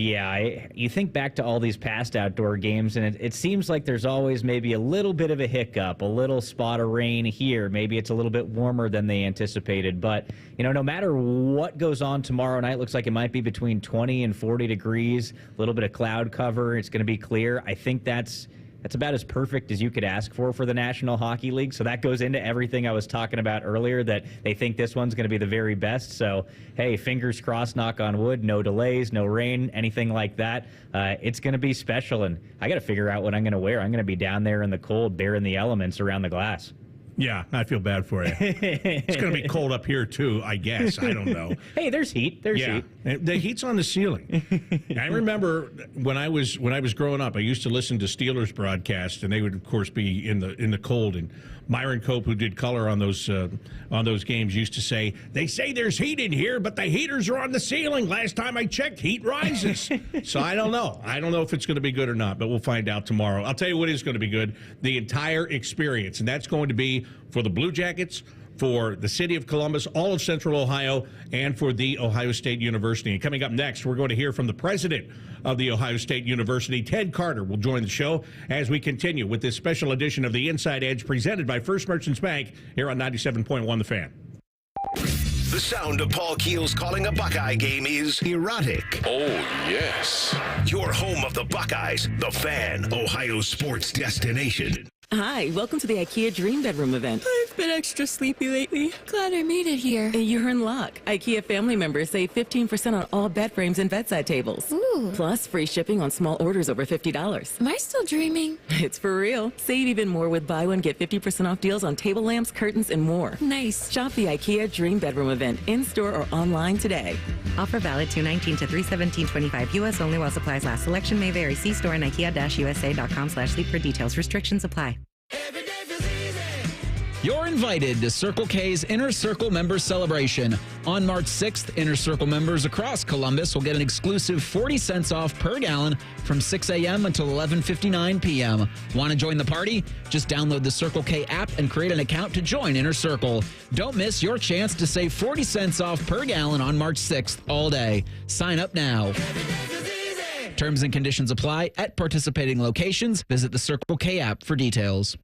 Yeah, you think back to all these past outdoor games, and it seems like there's always maybe a little bit of a hiccup, a little spot of rain here. Maybe it's a little bit warmer than they anticipated. But, no matter what goes on tomorrow night, looks like it might be between 20 and 40 degrees, a little bit of cloud cover. It's going to be clear. I think that's about as perfect as you could ask for the National Hockey League. So that goes into everything I was talking about earlier, that they think this one's going to be the very best. So, hey, fingers crossed, knock on wood, no delays, no rain, anything like that. It's going to be special, and I got to figure out what I'm going to wear. I'm going to be down there in the cold, bearing the elements around the glass. Yeah, I feel bad for you. It's going to be cold up here, too, I guess. I don't know. Hey, there's heat. There's heat. The heat's on the ceiling. I remember when I was growing up, I used to listen to Steelers broadcasts, and they would, of course, be in the cold. And Myron Cope, who did color on those games, used to say, "They say there's heat in here, but the heaters are on the ceiling. Last time I checked, heat rises." So I don't know. I don't know if it's going to be good or not, but we'll find out tomorrow. I'll tell you what is going to be good: the entire experience, and that's going to be for the Blue Jackets, for the city of Columbus, all of Central Ohio, and for The Ohio State University. And coming up next, we're going to hear from the president of The Ohio State University, Ted Carter, will join the show as we continue with this special edition of The Inside Edge presented by First Merchants Bank here on 97.1 The Fan. The sound of Paul Keels calling a Buckeye game is erotic. Oh, yes. Your home of the Buckeyes, The Fan, Ohio sports destination. Hi, welcome to the IKEA Dream Bedroom event. I've been extra sleepy lately. Glad I made it here. You're in luck. IKEA family members save 15% on all bed frames and bedside tables. Ooh. Plus, free shipping on small orders over $50. Am I still dreaming? It's for real. Save even more with buy one, get 50% off deals on table lamps, curtains, and more. Nice. Shop the IKEA Dream Bedroom event in-store or online today. Offer valid 2/19 to 3/17/25. U.S. only while supplies last. Selection may vary. See store and IKEA-USA.com/sleep for details. Restrictions apply. You're invited to Circle K's Inner Circle Members Celebration. On March 6th, Inner Circle members across Columbus will get an exclusive 40 cents off per gallon from 6 a.m. until 11:59 p.m. Want to join the party? Just download the Circle K app and create an account to join Inner Circle. Don't miss your chance to save 40 cents off per gallon on March 6th all day. Sign up now. Terms and conditions apply at participating locations. Visit the Circle K app for details.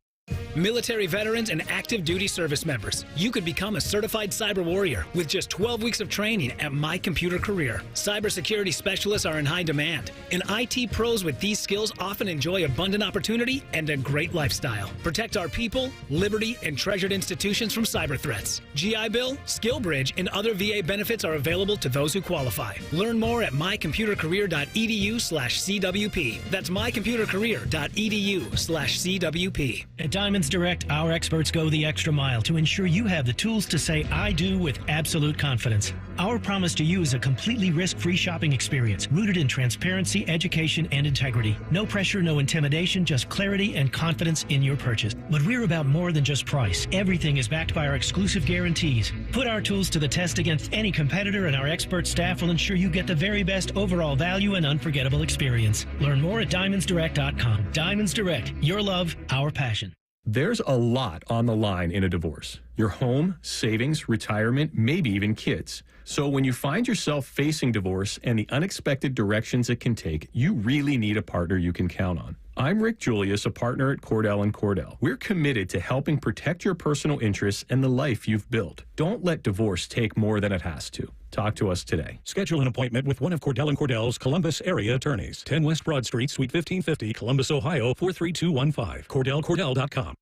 Military veterans and active duty service members, you could become a certified cyber warrior with just 12 weeks of training at My Computer Career. Cybersecurity specialists are in high demand, and IT pros with these skills often enjoy abundant opportunity and a great lifestyle. Protect our people, liberty, and treasured institutions from cyber threats. GI Bill, SkillBridge, and other VA benefits are available to those who qualify. Learn more at mycomputercareer.edu/CWP. That's mycomputercareer.edu/CWP. At Diamonds Direct, our experts go the extra mile to ensure you have the tools to say "I do" with absolute confidence. Our promise to you is a completely risk-free shopping experience rooted in transparency, education, and integrity. No pressure, no intimidation, just clarity and confidence in your purchase. But we're about more than just price. Everything is backed by our exclusive guarantees. Put our tools to the test against any competitor, and our expert staff will ensure you get the very best overall value and unforgettable experience. Learn more at DiamondsDirect.com. Diamonds Direct, your love, our passion. There's a lot on the line in a divorce. Your home, savings, retirement, maybe even kids. So when you find yourself facing divorce and the unexpected directions it can take, you really need a partner you can count on. I'm Rick Julius, a partner at Cordell & Cordell. We're committed to helping protect your personal interests and the life you've built. Don't let divorce take more than it has to. Talk to us today. Schedule an appointment with one of Cordell & Cordell's Columbus area attorneys. 10 West Broad Street, Suite 1550, Columbus, Ohio, 43215. CordellCordell.com.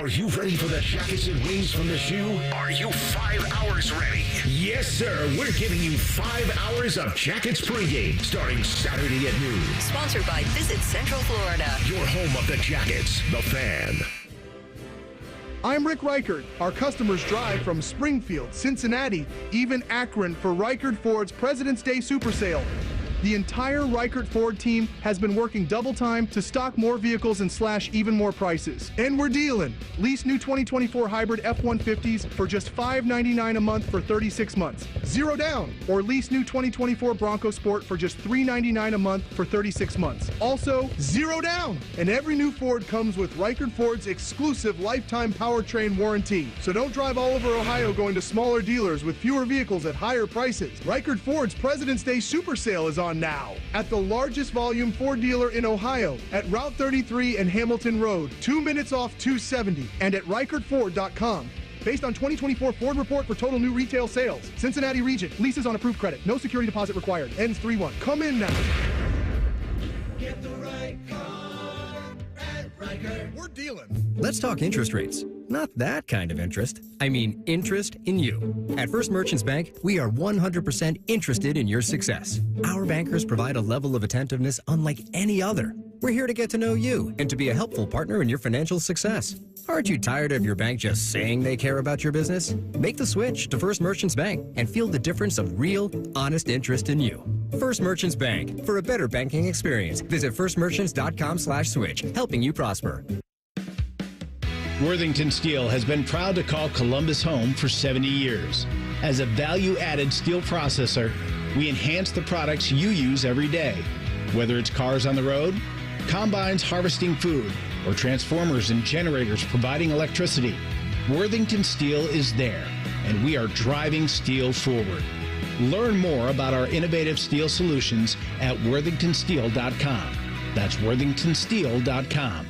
Are you ready for the jackets and wings from the shoe? Are you 5 hours ready? Yes, sir. We're giving you 5 hours of Jackets pregame starting Saturday at noon. Sponsored by Visit Central Florida. Your home of the Jackets, The Fan. I'm Rick Reichert. Our customers drive from Springfield, Cincinnati, even Akron for Reichert Ford's President's Day Super Sale. The entire Reichert Ford team has been working double time to stock more vehicles and slash even more prices. And we're dealing. Lease new 2024 hybrid F-150s for just $599 a month for 36 months. Zero down. Or lease new 2024 Bronco Sport for just $399 a month for 36 months. Also, zero down. And every new Ford comes with Reichert Ford's exclusive lifetime powertrain warranty. So don't drive all over Ohio going to smaller dealers with fewer vehicles at higher prices. Reichert Ford's President's Day Super Sale is on on now at the largest volume Ford dealer in Ohio at Route 33 and Hamilton Road, 2 minutes off 270, and at ReichertFord.com. Based on 2024 Ford report for total new retail sales. Cincinnati region. Leases on approved credit. No security deposit required. Ends 3/1. Come in now. Get the right car at Reichert. We're dealing. Let's talk interest rates. Not that kind of interest. I mean interest in you. At First Merchants Bank, we are 100% interested in your success. Our bankers provide a level of attentiveness unlike any other. We're here to get to know you and to be a helpful partner in your financial success. Aren't you tired of your bank just saying they care about your business? Make the switch to First Merchants Bank and feel the difference of real, honest interest in you. First Merchants Bank. For a better banking experience, visit firstmerchants.com/switch, helping you prosper. Worthington Steel has been proud to call Columbus home for 70 years. As a value-added steel processor, we enhance the products you use every day. Whether it's cars on the road, combines harvesting food, or transformers and generators providing electricity, Worthington Steel is there, and we are driving steel forward. Learn more about our innovative steel solutions at worthingtonsteel.com. That's worthingtonsteel.com.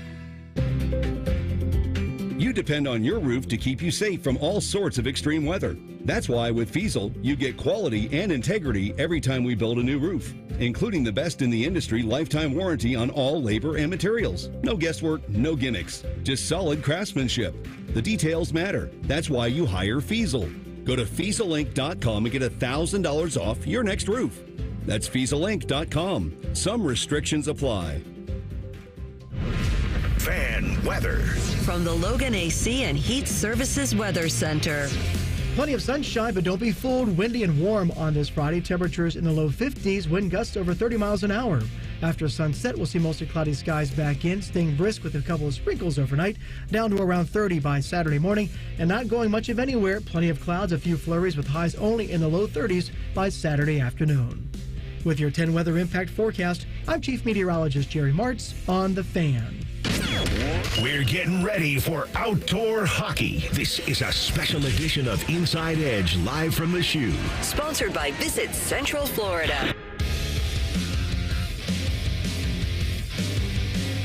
You depend on your roof to keep you safe from all sorts of extreme weather. That's why with Fiesel, you get quality and integrity every time we build a new roof, including the best in the industry lifetime warranty on all labor and materials. No guesswork, no gimmicks, just solid craftsmanship. The details matter. That's why you hire Fiesel. Go to FieselInc.com and get $1,000 off your next roof. That's FieselInc.com. Some restrictions apply. Fan weather. From the Logan AC and Heat Services Weather Center. Plenty of sunshine, but don't be fooled. Windy and warm on this Friday. Temperatures in the low 50s, wind gusts over 30 miles an hour. After sunset, we'll see mostly cloudy skies back in, staying brisk with a couple of sprinkles overnight, down to around 30 by Saturday morning, and not going much of anywhere. Plenty of clouds, a few flurries with highs only in the low 30s by Saturday afternoon. With your 10 weather impact forecast, I'm Chief Meteorologist Jerry Martz on The Fan. We're getting ready for outdoor hockey. This is a special edition of Inside Edge, live from the shoe. Sponsored by Visit Central Florida.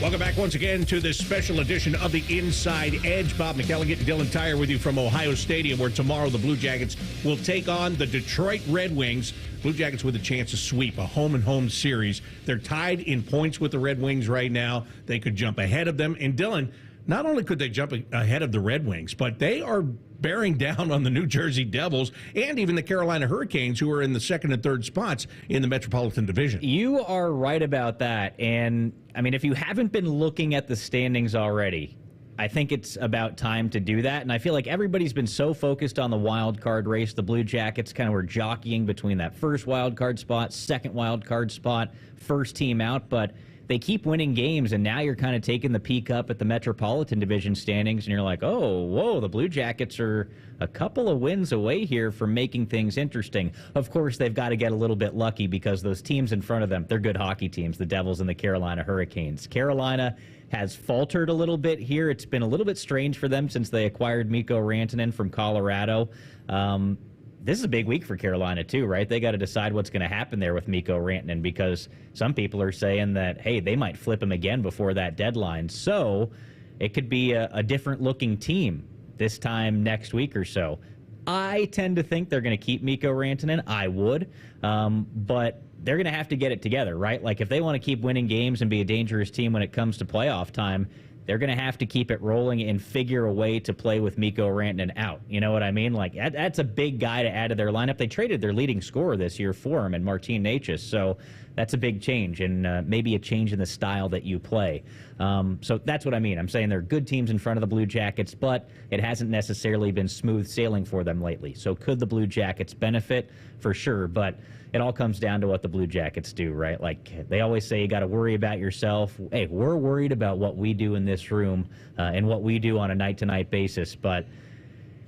Welcome back once again to this special edition of the Inside Edge. Bob McElligott and Dylan Tyre with you from Ohio Stadium, where tomorrow the Blue Jackets will take on the Detroit Red Wings. Blue Jackets with a chance to sweep a home-and-home series. They're tied in points with the Red Wings right now. They could jump ahead of them. And Dylan, not only could they jump ahead of the Red Wings, but they are bearing down on the New Jersey Devils and even the Carolina Hurricanes, who are in the second and third spots in the Metropolitan Division. You are right about that. And, I mean, if you haven't been looking at the standings already, I think it's about time to do that. And I feel like everybody's been so focused on the wild card race. The Blue Jackets kind of were jockeying between that first wild card spot, second wild card spot, first team out. But they keep winning games, and now you're kind of taking the peek up at the Metropolitan Division standings, and you're like, oh, whoa, the Blue Jackets are a couple of wins away here from making things interesting. Of course, they've got to get a little bit lucky because those teams in front of them, they're good hockey teams, the Devils and the Carolina Hurricanes. Carolina has faltered a little bit here. It's been a little bit strange for them since they acquired Mikko Rantanen from Colorado. This is a big week for Carolina, too, right? They got to decide what's going to happen there with Mikko Rantanen, because some people are saying that, hey, they might flip him again before that deadline. So it could be a different-looking team this time next week or so. I tend to think they're going to keep Mikko Rantanen. I would. But they're going to have to get it together, right? Like, if they want to keep winning games and be a dangerous team when it comes to playoff time, they're going to have to keep it rolling and figure a way to play with Mikko Rantanen out. You know what I mean? Like, that's a big guy to add to their lineup. They traded their leading scorer this year for him, and Martin Necas. So that's a big change, and maybe a change in the style that you play. So that's what I mean. I'm saying they're good teams in front of the Blue Jackets, but it hasn't necessarily been smooth sailing for them lately. So could the Blue Jackets benefit? For sure, but it all comes down to what the Blue Jackets do, right? Like they always say, you got to worry about yourself. Hey, we're worried about what we do in this room and what we do on a night-to-night basis, but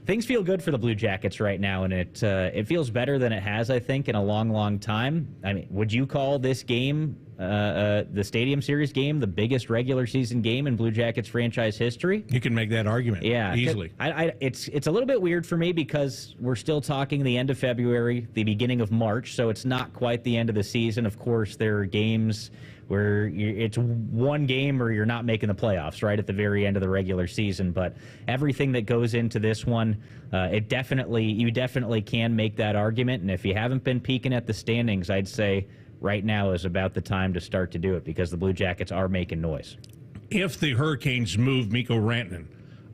things feel good for the Blue Jackets right now, and it feels better than it has, I think, in a long, long time. I mean, would you call this game the Stadium Series game, the biggest regular season game in Blue Jackets franchise history. You can make that argument easily. It's a little bit weird for me because we're still talking the end of February, the beginning of March, so it's not quite the end of the season. Of course, there are games where it's one game or you're not making the playoffs right at the very end of the regular season. But everything that goes into this one, you definitely can make that argument. And if you haven't been peeking at the standings, I'd say right now is about the time to start to do it because the Blue Jackets are making noise. If the Hurricanes move Mikko Rantanen,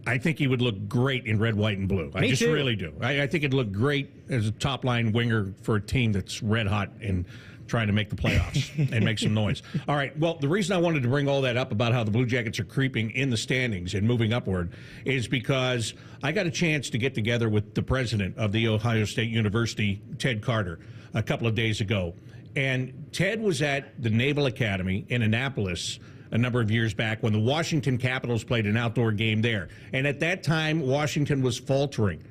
I think he would look great in red, white, and blue. I just really do. I think it'd look great as a top-line winger for a team that's red hot and trying to make the playoffs and make some noise. All right, well, the reason I wanted to bring all that up about how the Blue Jackets are creeping in the standings and moving upward is because I got a chance to get together with the president of The Ohio State University, Ted Carter, a couple of days ago. And Ted was at the Naval Academy in Annapolis a number of years back when the Washington Capitals played an outdoor game there. And at that time, Washington was faltering.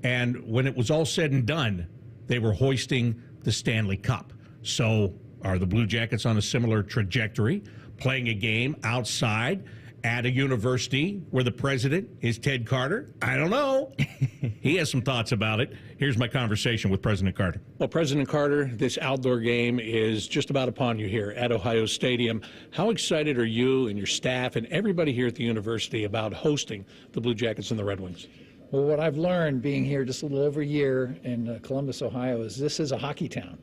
And when it was all said and done, they were hoisting the Stanley Cup. So are the Blue Jackets on a similar trajectory, playing a game outside at a university where the president is Ted Carter? I don't know. He has some thoughts about it. Here's my conversation with President Carter. Well, President Carter, this outdoor game is just about upon you here at Ohio Stadium. How excited are you and your staff and everybody here at the university about hosting the Blue Jackets and the Red Wings? Well, what I've learned being here just a little over a year in Columbus, Ohio, is this is a hockey town.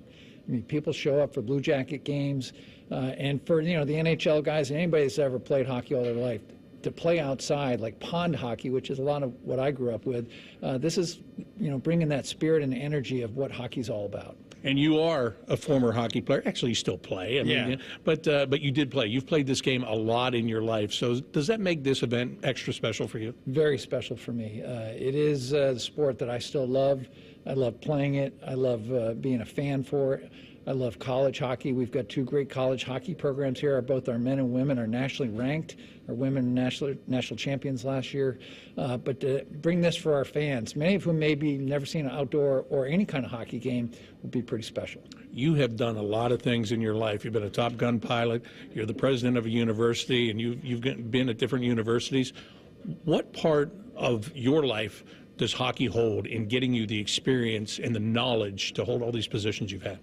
I mean, people show up for Blue Jacket games, and for the NHL guys and anybody that's ever played hockey all their life, to play outside like pond hockey, which is a lot of what I grew up with. This is bringing that spirit and energy of what hockey's all about. And you are a former hockey player. Actually, you still play. I mean, but you did play. You've played this game a lot in your life. So does that make this event extra special for you? Very special for me. It is the sport that I still love. I love playing it. I love being a fan for it. I love college hockey. We've got two great college hockey programs here. Both our men and women are nationally ranked. Our women national champions last year. But to bring this for our fans, many of whom maybe never seen an outdoor or any kind of hockey game, would be pretty special. You have done a lot of things in your life. You've been a Top Gun pilot. You're the president of a university, and you've been at different universities. What part of your life does hockey hold in getting you the experience and the knowledge to hold all these positions you've had?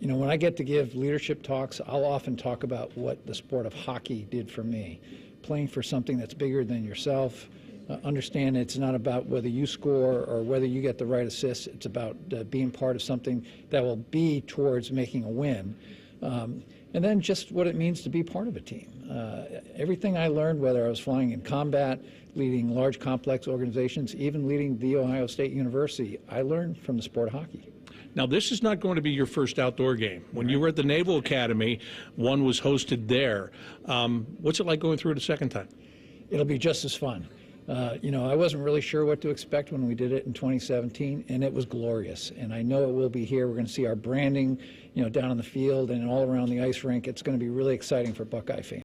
When I get to give leadership talks, I'll often talk about what the sport of hockey did for me. Playing for something that's bigger than yourself. Understand it's not about whether you score or whether you get the right assist. It's about being part of something that will be towards making a win. And then just what it means to be part of a team. Everything I learned, whether I was flying in combat, leading large complex organizations, even leading The Ohio State University, I learned from the sport of hockey. Now, this is not going to be your first outdoor game. When you were at the Naval Academy, one was hosted there. What's it like going through it a second time? It'll be just as fun. I wasn't really sure what to expect when we did it in 2017, and it was glorious. And I know it will be here. We're going to see our branding, down on the field and all around the ice rink. It's going to be really exciting for Buckeye fans.